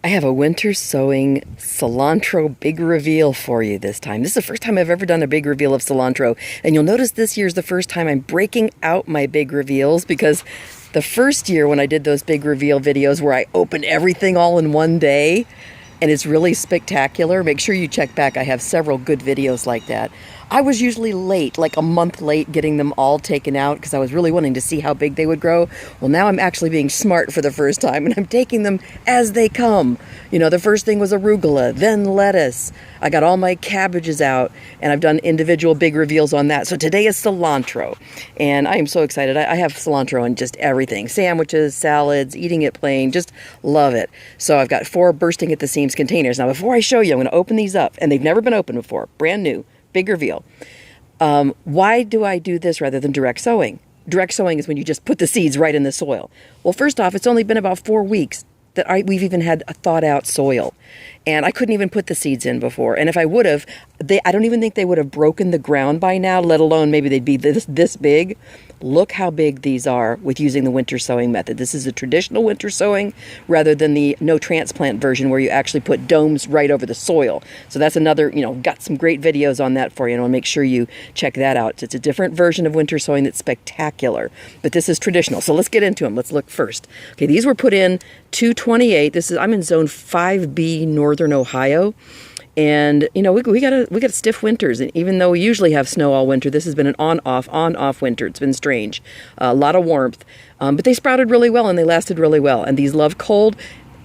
I have a winter sowing cilantro big reveal for you this time. This is the first time I've ever done a big reveal of cilantro. And you'll notice this year's the first time I'm breaking out my big reveals, because the first year when I did those big reveal videos where I opened everything all in one day, and it's really spectacular. Make sure you check back. I have several good videos like that. I was usually late, like a month late, getting them all taken out because I was really wanting to see how big they would grow. Well, now I'm actually being smart for the first time, and I'm taking them as they come. You know, the first thing was arugula, then lettuce. I got all my cabbages out, and I've done individual big reveals on that. So today is cilantro, and I am so excited. I have cilantro in just everything. Sandwiches, salads, eating it plain, just love it. So I've got 4 bursting at the seams containers. Now, before I show you, I'm going to open these up, and they've never been opened before, brand new. Big reveal. Why do I do this rather than direct sowing? Direct sowing is when you just put the seeds right in the soil. Well, first off, it's only been about 4 weeks that we've even had a thawed out soil. And I couldn't even put the seeds in before. And if I would have, I don't even think they would have broken the ground by now, let alone maybe they'd be this big. Look how big these are with using the winter sowing method. This is a traditional winter sowing rather than the no-transplant version where you actually put domes right over the soil. So that's another, got some great videos on that for you, and I'll make sure you check that out. It's a different version of winter sowing that's spectacular, but this is traditional. So let's get into them. Let's look first. Okay, these were put in 228. I'm in zone 5B, Northern Ohio. And, we got stiff winters. And even though we usually have snow all winter, this has been an on-off winter. It's been strange. A lot of warmth. But they sprouted really well, and they lasted really well. And these love cold,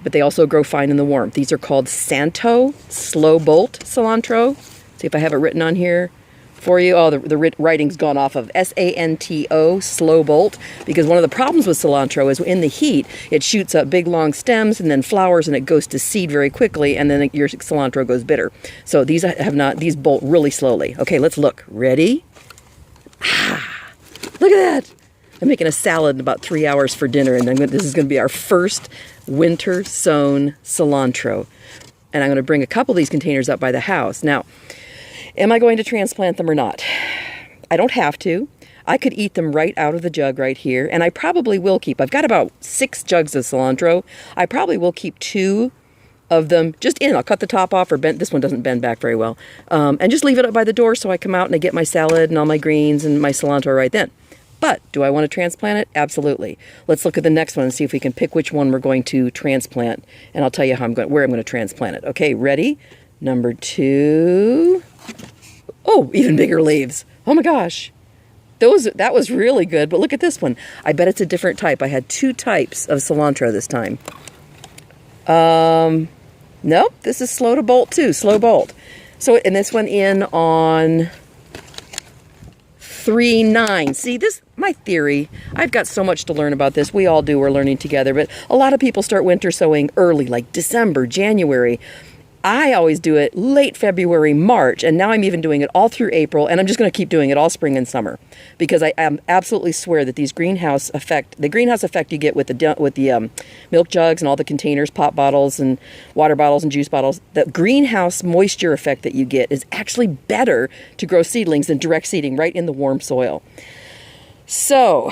but they also grow fine in the warmth. These are called Santo Slow Bolt cilantro. See if I have it written on here for you. Oh, the writing's gone off of SANTO, Slow Bolt, because one of the problems with cilantro is in the heat, it shoots up big long stems and then flowers, and it goes to seed very quickly, and then your cilantro goes bitter. So these bolt really slowly. Okay, let's look. Ready? Look at that. I'm making a salad in about 3 hours for dinner, and this is going to be our first winter sown cilantro. And I'm going to bring a couple of these containers up by the house. Now, am I going to transplant them or not? I don't have to. I could eat them right out of the jug right here, and I probably will keep. I've got about 6 jugs of cilantro. I probably will keep 2 of them just in. I'll cut the top off, or this one doesn't bend back very well, and just leave it up by the door so I come out and I get my salad and all my greens and my cilantro right then. But do I want to transplant it? Absolutely. Let's look at the next one and see if we can pick which one we're going to transplant, and I'll tell you where I'm going to transplant it. Okay, ready? Number 2. Oh, even bigger leaves. Oh my gosh. That was really good, but look at this one. I bet it's a different type. I had 2 types of cilantro this time. Nope, this is slow to bolt too, slow bolt. So, and this one in on 3-9. See, my theory, I've got so much to learn about this. We all do, we're learning together, but a lot of people start winter sowing early, like December, January. I always do it late February, March, and now I'm even doing it all through April, and I'm just going to keep doing it all spring and summer, because I absolutely swear that the greenhouse effect you get with the milk jugs and all the containers, pop bottles and water bottles and juice bottles, the greenhouse moisture effect that you get is actually better to grow seedlings than direct seeding right in the warm soil. So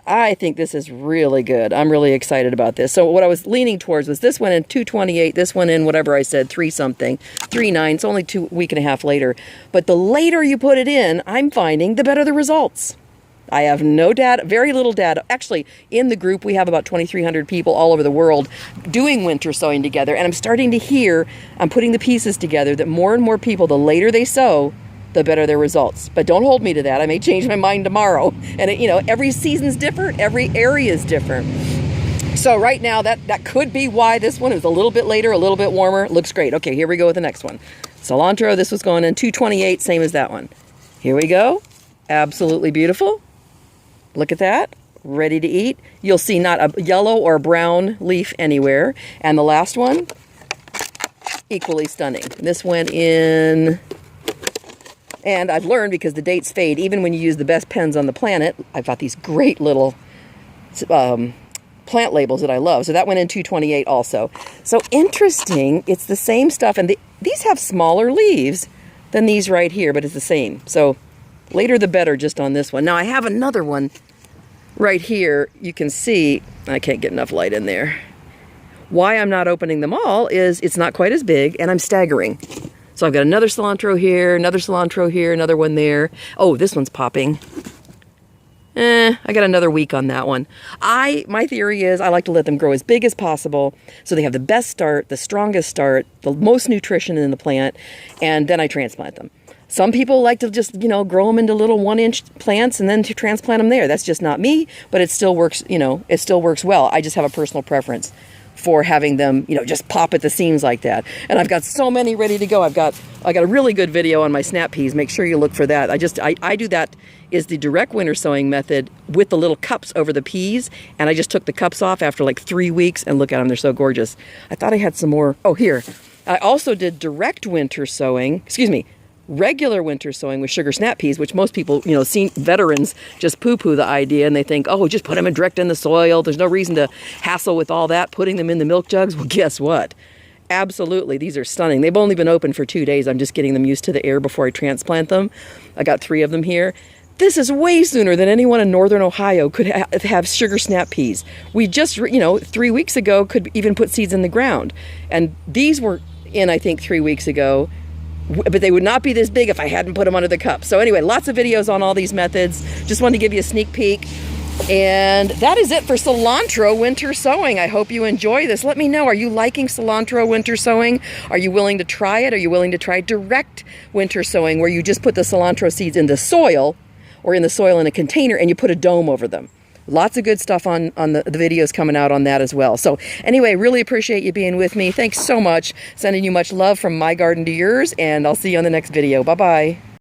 I think this is really good. I'm really excited about this. So what I was leaning towards was this one in 228, this one in whatever I said, 3-something, 3-9. It's only 2 weeks and a half later. But the later you put it in, I'm finding the better the results. I have no data, very little data. Actually, in the group, we have about 2,300 people all over the world doing winter sowing together. And I'm starting to hear, I'm putting the pieces together, that more and more people, the later they sow, the better their results. But don't hold me to that. I may change my mind tomorrow. And every season's different. Every area is different. So right now, that could be why this one is a little bit later, a little bit warmer. Looks great. Okay, here we go with the next one. Cilantro, this was going in 228, same as that one. Here we go. Absolutely beautiful. Look at that. Ready to eat. You'll see not a yellow or brown leaf anywhere. And the last one, equally stunning. This went in... And I've learned, because the dates fade, even when you use the best pens on the planet, I've got these great little plant labels that I love. So that went in 228 also. So interesting, it's the same stuff. And these have smaller leaves than these right here, but it's the same. So later the better just on this one. Now I have another one right here. You can see, I can't get enough light in there. Why I'm not opening them all is it's not quite as big, and I'm staggering. So I've got another cilantro here, another one there. Oh, this one's popping. I got another week on that one. My theory is I like to let them grow as big as possible so they have the best start, the strongest start, the most nutrition in the plant, and then I transplant them. Some people like to just, grow them into little 1-inch plants and then to transplant them there. That's just not me, but it still works, it still works well. I just have a personal preference for having them, just pop at the seams like that. And I've got so many ready to go. I got a really good video on my snap peas. Make sure you look for that. I do that is the direct winter sowing method with the little cups over the peas. And I just took the cups off after like 3 weeks, and look at them. They're so gorgeous. I thought I had some more. Oh, here. I also did direct winter sowing, regular winter sowing with sugar snap peas, which most people, veterans just poo-poo the idea, and they think, oh, just put them direct in the soil. There's no reason to hassle with all that, putting them in the milk jugs. Well, guess what? Absolutely, these are stunning. They've only been open for 2 days. I'm just getting them used to the air before I transplant them. I got 3 of them here. This is way sooner than anyone in northern Ohio could have sugar snap peas. We just, 3 weeks ago could even put seeds in the ground. And these were in, I think, 3 weeks ago. But they would not be this big if I hadn't put them under the cup. So anyway, lots of videos on all these methods. Just wanted to give you a sneak peek. And that is it for cilantro winter sowing. I hope you enjoy this. Let me know, are you liking cilantro winter sowing? Are you willing to try it? Are you willing to try direct winter sowing, where you just put the cilantro seeds in the soil, or in the soil in a container, and you put a dome over them? Lots of good stuff on the videos coming out on that as well. So anyway, really appreciate you being with me. Thanks so much. Sending you much love from my garden to yours, and I'll see you on the next video. Bye-bye.